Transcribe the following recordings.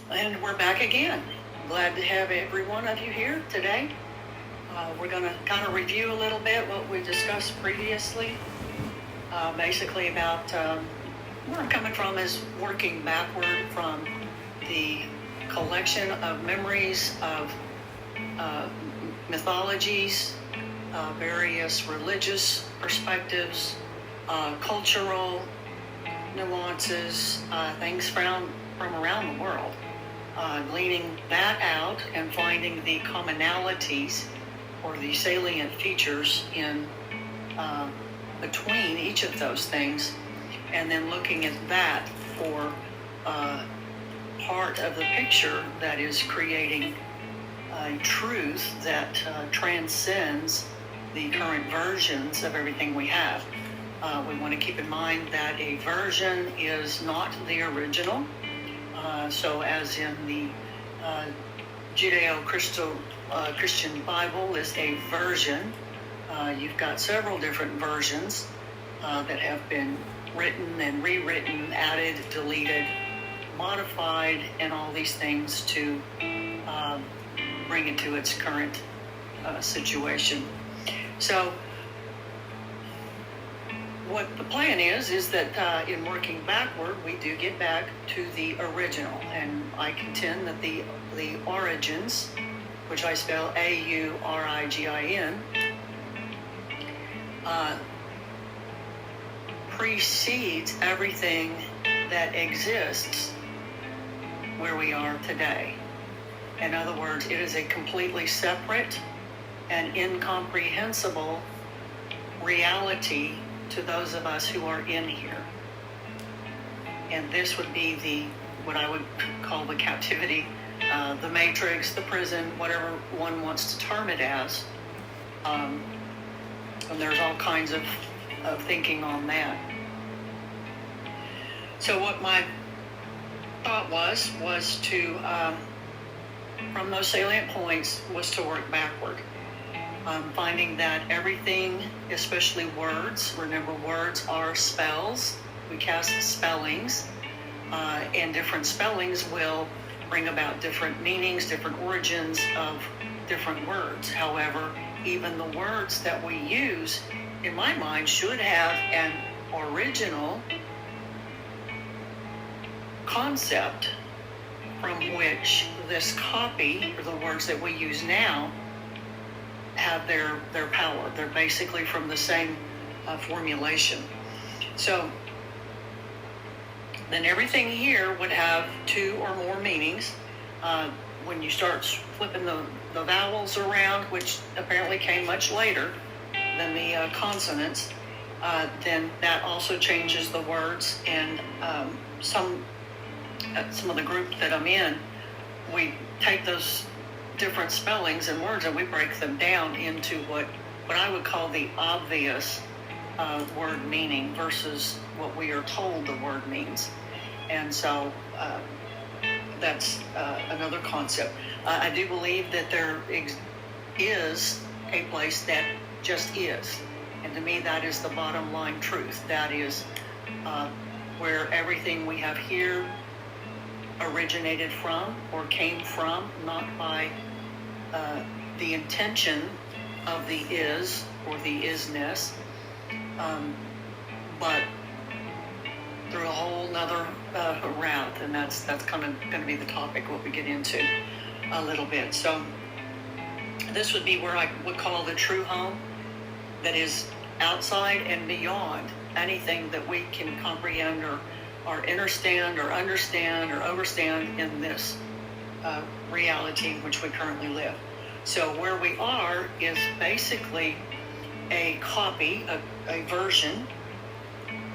And we're back again. Glad to have every one of you here today. We're going to kind of review a little bit what we discussed previously, basically about where I'm coming from is working backward from the collection of memories of mythologies, various religious perspectives, cultural nuances, things from around the world. Gleaning that out and finding the commonalities or the salient features in between each of those things, and then looking at that for part of the picture that is creating a truth that transcends the current versions of everything we have. We want to keep in mind that a version is not the original. So as in the Judeo-Christian Bible is a version, you've got several different versions that have been written and rewritten, added, deleted, modified, and all these things to bring it to its current situation. So what the plan is that in working backward, we do get back to the original. And I contend that the origins, which I spell A-U-R-I-G-I-N, precedes everything that exists where we are today. In other words, it is a completely separate and incomprehensible reality to those of us who are in here. And this would be what I would call the captivity, the matrix, the prison, whatever one wants to term it as. And there's all kinds of thinking on that. So what my thought was to, from those salient points, was to work backward. Finding that everything, especially words, remember words are spells. We cast spellings, and different spellings will bring about different meanings, different origins of different words. However, even the words that we use, in my mind, should have an original concept from which this copy, or the words that we use now, have their power. They're basically from the same formulation. So then everything here would have two or more meanings. When you start flipping the vowels around, which apparently came much later than the consonants, then that also changes the words. And some of the group that I'm in, we take those different spellings and words and we break them down into what I would call the obvious word meaning versus what we are told the word means. And so that's another concept. I do believe that there is a place that just is. And to me, that is the bottom line truth. That is where everything we have here originated from or came from, not by the intention of the is or the is-ness, but through a whole nother route, and that's kind of going to be the topic what we get into a little bit. So this would be where I would call the true home, that is outside and beyond anything that we can comprehend or understand or overstand in this reality in which we currently live. So where we are is basically a copy, a version,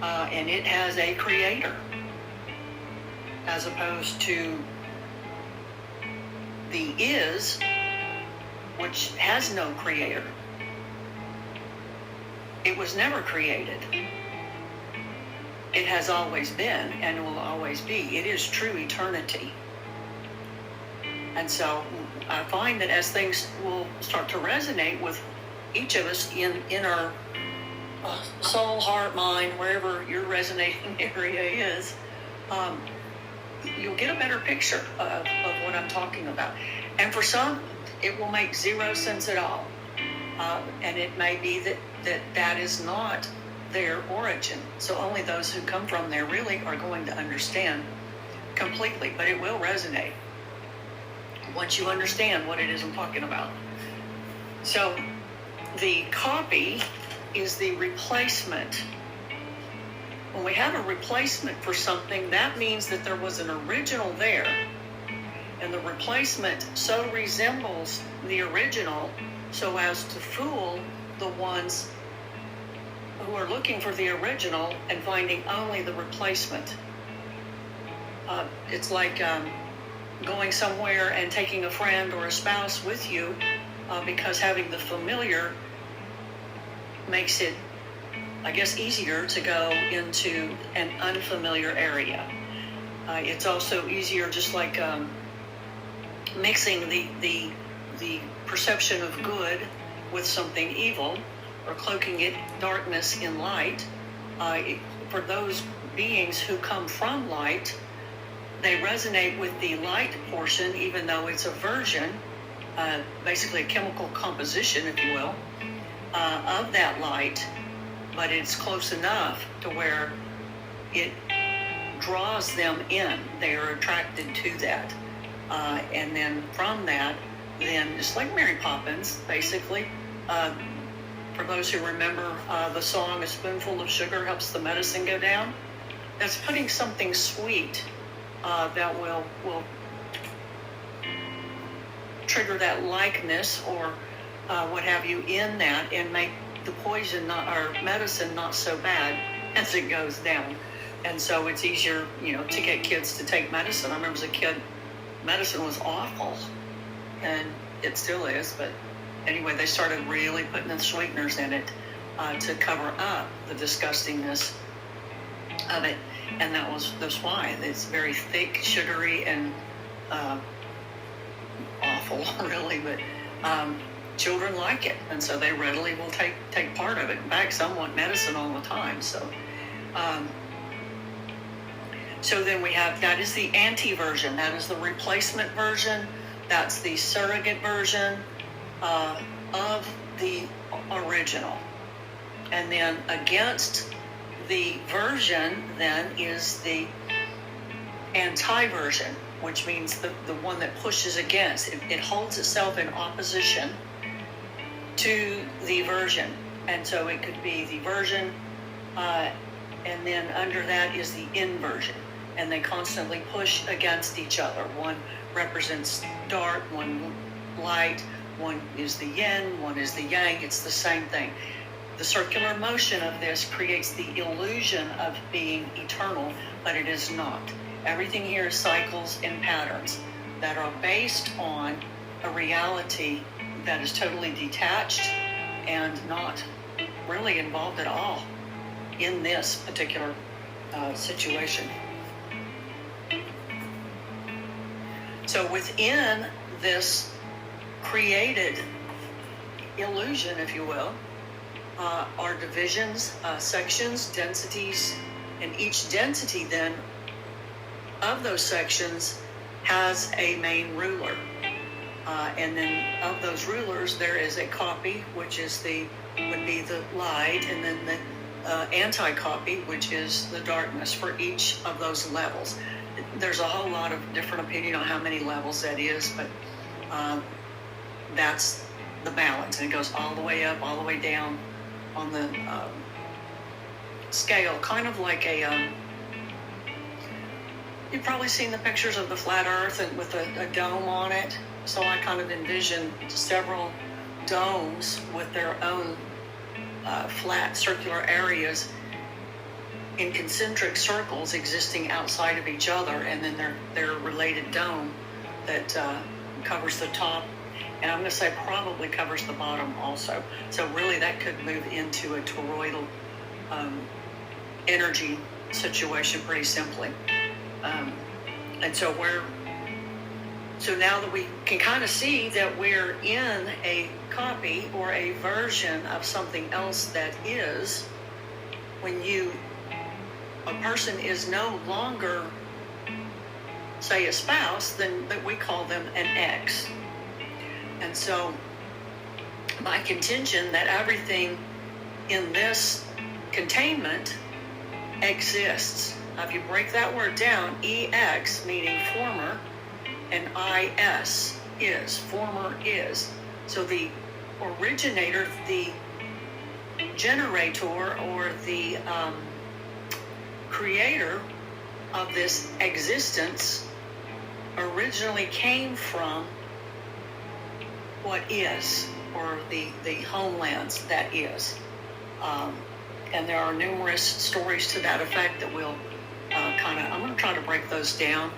and it has a creator, as opposed to the is, which has no creator. It was never created. It has always been and will always be. It is true eternity. And so I find that as things will start to resonate with each of us in our soul, heart, mind, wherever your resonating area is, you'll get a better picture of what I'm talking about. And for some, it will make zero sense at all. And it may be that is not their origin. So only those who come from there really are going to understand completely, but it will resonate once you understand what it is I'm talking about. So the copy is the replacement. When we have a replacement for something, that means that there was an original there, and the replacement so resembles the original so as to fool the ones who are looking for the original and finding only the replacement. It's like going somewhere and taking a friend or a spouse with you because having the familiar makes it, I guess, easier to go into an unfamiliar area. It's also easier, just like mixing the perception of good with something evil, or cloaking it, darkness in light. For those beings who come from light, they resonate with the light portion, even though it's a version, basically a chemical composition, if you will, of that light, but it's close enough to where it draws them in. They are attracted to that. And then from that, then just like Mary Poppins, basically, for those who remember the song, "A spoonful of sugar helps the medicine go down," that's putting something sweet that will trigger that likeness or what have you in that, and make the poison or medicine not so bad as it goes down. And so it's easier, to get kids to take medicine. I remember as a kid, medicine was awful, and it still is, but anyway, they started really putting the sweeteners in it to cover up the disgustingness of it. And that's why it's very thick, sugary, and awful, really. But children like it, and so they readily will take part of it. In fact, some want medicine all the time. So then we have, that is the anti-version. That is the replacement version. That's the surrogate version of the original. And then against the version then is the anti-version, which means the one that pushes against. It holds itself in opposition to the version. And so it could be the version, and then under that is the inversion. And they constantly push against each other. One represents dark, one light, one is the yin, one is the yang. It's the same thing. The circular motion of this creates the illusion of being eternal, but it is not. Everything here is cycles and patterns that are based on a reality that is totally detached and not really involved at all in this particular situation. So within this created illusion, if you will, are divisions, sections, densities, and each density then of those sections has a main ruler. And then of those rulers, there is a copy, which would be the light, and then the anti-copy, which is the darkness for each of those levels. There's a whole lot of different opinion on how many levels that is, but that's the balance, and it goes all the way up, all the way down on the scale, kind of like you've probably seen the pictures of the flat earth and with a dome on it. So I kind of envision several domes with their own flat circular areas in concentric circles existing outside of each other, and then their related dome that covers the top, and I'm going to say probably covers the bottom also. So really that could move into a toroidal energy situation pretty simply. And so now that we can kind of see that we're in a copy or a version of something else that is, when a person is no longer say a spouse, then we call them an ex. And so my contention that everything in this containment exists. Now, if you break that word down, EX meaning former, and IS is, former is. So the originator, the generator, or the creator of this existence originally came from what is, or the homelands that is. And there are numerous stories to that effect that we'll I'm going to try to break those down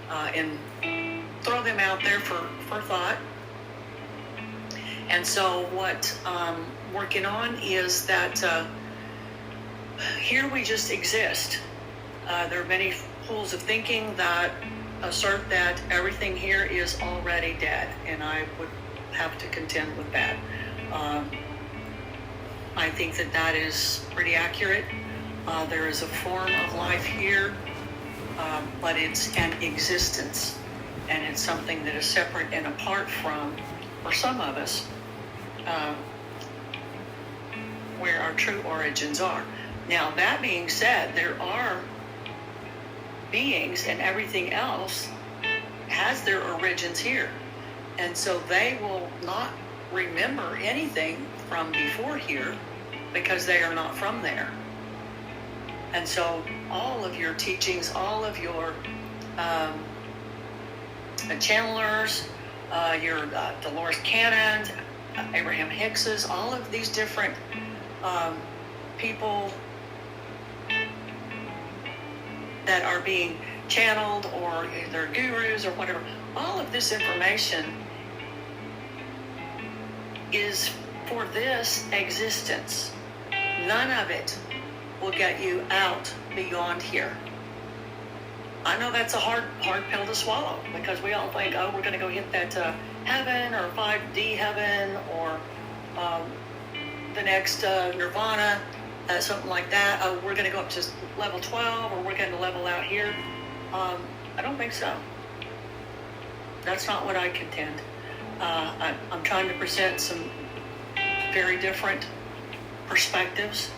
and throw them out there for thought. And so what I'm working on is that here we just exist. There are many pools of thinking that assert that everything here is already dead, and I would have to contend with that. I think that is pretty accurate. There is a form of life here, but it's an existence, and it's something that is separate and apart from, for some of us, where our true origins are. Now, that being said, there are beings, and everything else has their origins here. And so they will not remember anything from before here because they are not from there. And so all of your teachings, all of your channelers, your Dolores Cannons, Abraham Hickses, all of these different people that are being channeled, or they're gurus or whatever, all of this information is for this existence. None of it will get you out beyond here. I know that's a hard pill to swallow, because we all think, oh, we're going to go hit that heaven, or 5D heaven, or the next nirvana, something like that. Oh, we're going to go up to level 12, or we're going to level out here. I don't think so. That's not what I contend. I'm trying to present some very different perspectives.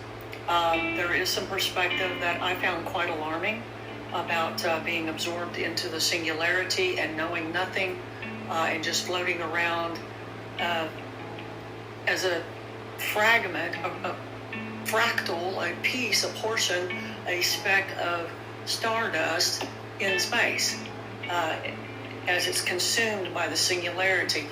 There is some perspective that I found quite alarming about being absorbed into the singularity and knowing nothing, and just floating around as a fragment, a fractal, a piece, a portion, a speck of stardust in space, as it's consumed by the singularity.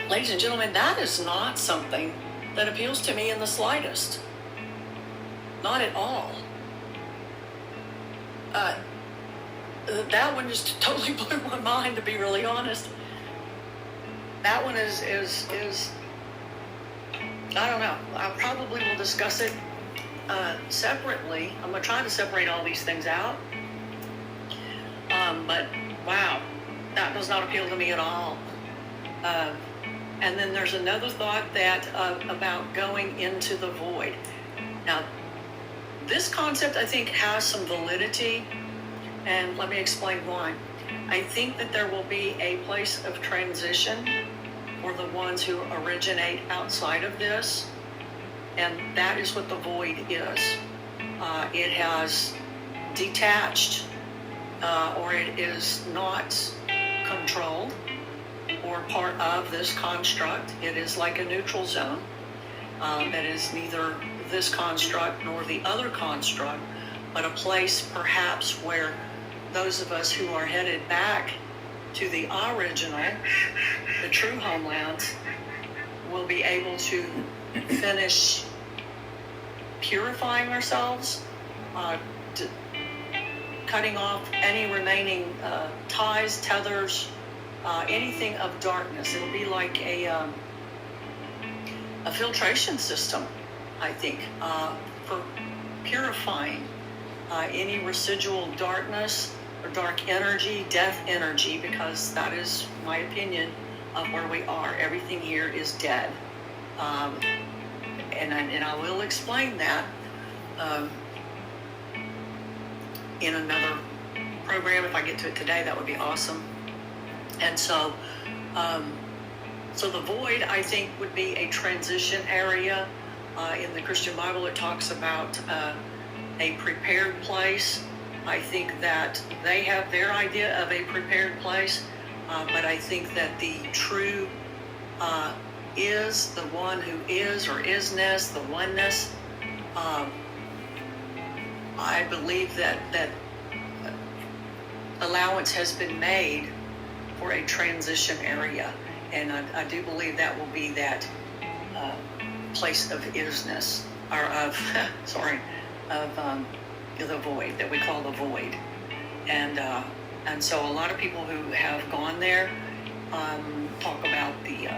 Ladies and gentlemen, that is not something that appeals to me in the slightest. Not at all. That one just totally blew my mind, to be really honest. That one is I don't know. I probably will discuss it separately. I'm going to try to separate all these things out. But wow, that does not appeal to me at all. And then there's another thought that about going into the void. Now, this concept, I think, has some validity, and let me explain why. I think that there will be a place of transition for the ones who originate outside of this, and that is what the void is. It has detached, or it is not controlled or part of this construct. It is like a neutral zone that is neither this construct nor the other construct, but a place perhaps where those of us who are headed back to the original, the true homelands, will be able to finish purifying ourselves, cutting off any remaining ties, tethers, anything of darkness. It'll be like a filtration system, I think, for purifying any residual darkness or dark energy, death energy, because that is my opinion of where we are. Everything here is dead. And I will explain that in another program. If I get to it today, that would be awesome. And so, so the void, I think, would be a transition area. In the Christian Bible, it talks about a prepared place. I think that they have their idea of a prepared place, but I think that the true is the one who is, or is-ness, the oneness. I believe that allowance has been made for a transition area, and I do believe that will be that place of is-ness, or of the void that we call the void, and so a lot of people who have gone there talk about the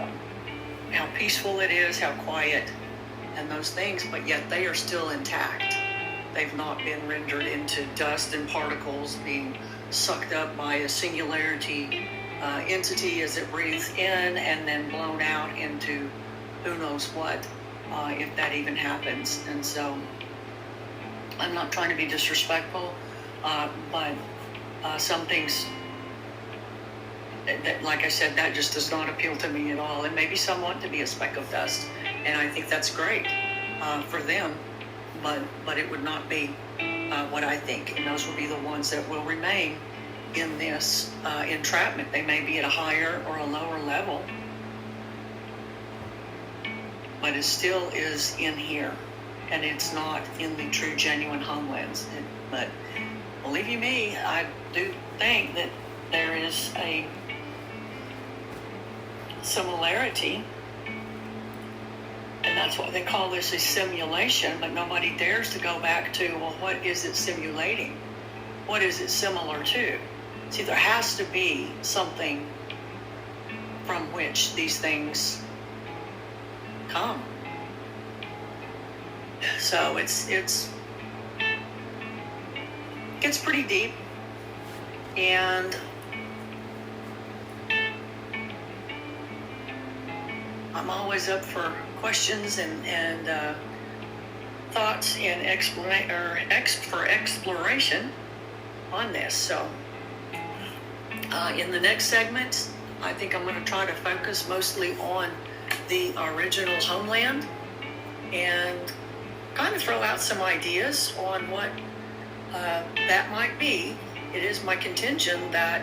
how peaceful it is, how quiet, and those things, but yet they are still intact. They've not been rendered into dust and particles, being sucked up by a singularity entity as it breathes in and then blown out into who knows what, if that even happens. And so I'm not trying to be disrespectful, but some things that, like I said, that just does not appeal to me at all. And maybe some want to be a speck of dust, and I think that's great for them, but it would not be what I think. And those will be the ones that will remain in this entrapment. They may be at a higher or a lower level, but it still is in here, and it's not in the true, genuine homelands. But believe you me, I do think that there is a similarity, and that's why they call this a simulation, but nobody dares to go back to, well, what is it simulating? What is it similar to? See, there has to be something from which these things come. So it gets pretty deep, and I'm always up for questions and thoughts and exploration on this. So in the next segment, I think I'm going to try to focus mostly on the original homeland and kind of throw out some ideas on what that might be. It is my contention that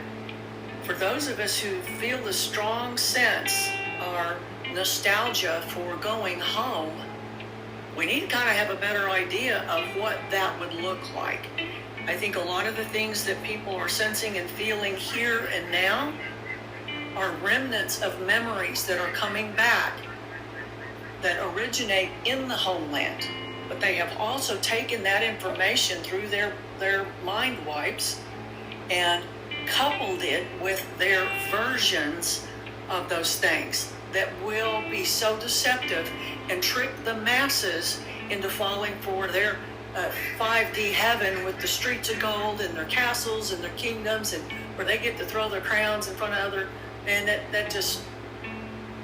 for those of us who feel the strong sense or nostalgia for going home, we need to kind of have a better idea of what that would look like. I think a lot of the things that people are sensing and feeling here and now are remnants of memories that are coming back that originate in the homeland, but they have also taken that information through their mind wipes and coupled it with their versions of those things that will be so deceptive and trick the masses into falling for their 5D heaven with the streets of gold and their castles and their kingdoms, and where they get to throw their crowns in front of other, and that just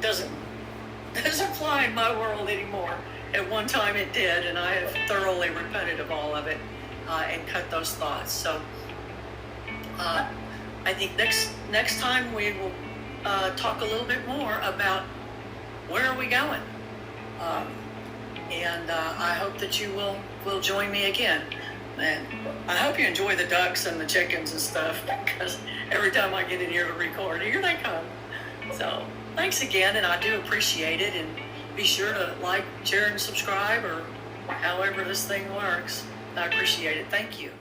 doesn't fly in my world anymore. At one time it did, and I have thoroughly repented of all of it and cut those thoughts. So I think next time we will talk a little bit more about where are we going, and I hope that you will join me again. And I hope you enjoy the ducks and the chickens and stuff, because every time I get in here to record, here they come. So thanks again, and I do appreciate it. And be sure to like, share, and subscribe, or however this thing works. I appreciate it. Thank you.